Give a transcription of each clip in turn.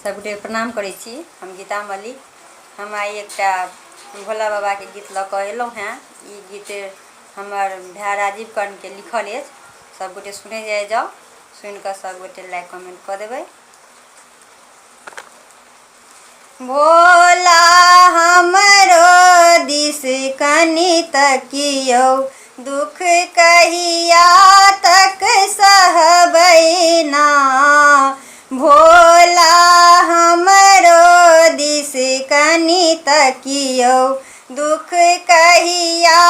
सबगोटे प्रणाम करै छी। हम गीता मलिक। हम आई एकटा भोला बाबा के गीत लऽ कऽ एलहुँ हैं। ई गीत हमर भाई राजीव कर्ण के लिखल अछि। सबगोटे सुने जाओ, सुन कऽ सबगोटे लाइक कमेंट कऽ देबै। भोला हमरो दिस कनि तकियौ, दुख कहिया तक सहबै ना। भोला हमरो दिस कनि तकियौ, दुख कहिया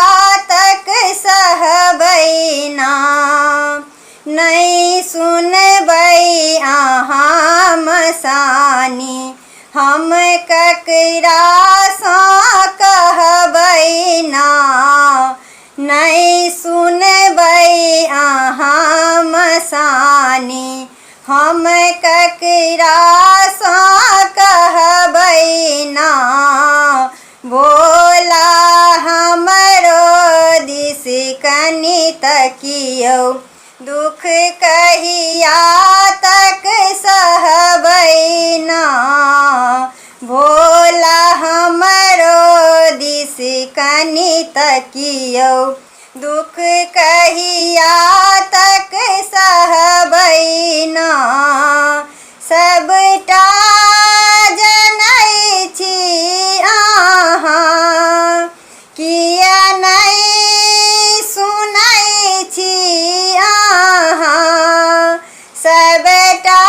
तक सहबै ना। नहीं सुनबै अहाँ मसानी, हम ककरा सँ कहबै ना। नहीं सुनबै अहाँ मसानी, हम ककरा सँ कहबै ना। भोला हमरो दिस कनि तकियौ, दुख कहिया तक सहबै ना। भोला हमरो दिस कनि तकियौ, दुख कहिया तक सहबै ना। सबटा जनै छी अहाँ, किया नहीं सुनै छी अहाँ। सबटा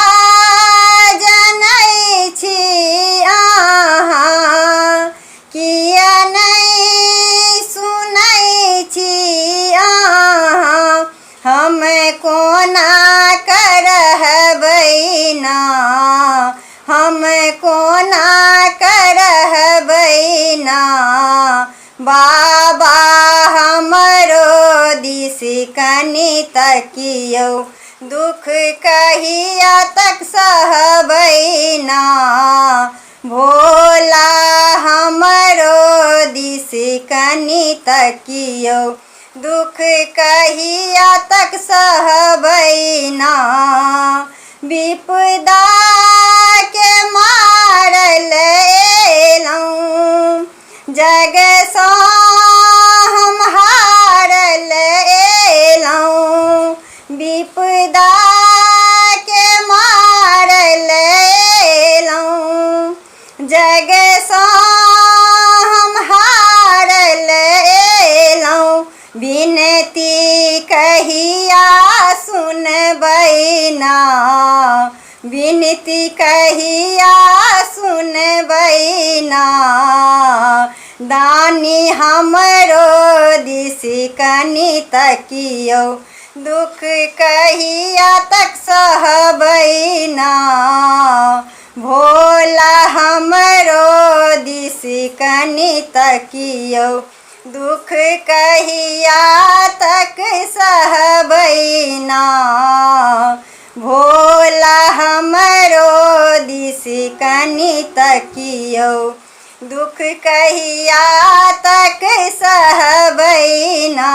जनै छी अहाँ, किया नहीं सुनै छी अहाँ। हम कोना करहबै ना, हम कोना करहबै ना। बाबा हमरो दिस कनि तकियौ, दुख कहिया तक सहबै ना। भोला हमरो दिस कनि तकियौ, दुख कहिया तक सहबै ना। विपदा के मारल एलहुँ, जग सँ हम हारल एलहुँ। विपदा के मारल एलहुँ, जग सँ हम हारल एलहुँ। विनती कहिया सुनबै ना, विनती कहिया सुनबै ना। दानी हमरो दिस कनि तकियौ, दुख कहिया तक सहबै ना। भोला हमरो दिस कनि तकियौ, दुख कहिया तक सहबै ना। भोला हमरो दिस कनि तकियौ, दुख कहिया तक सहबै ना।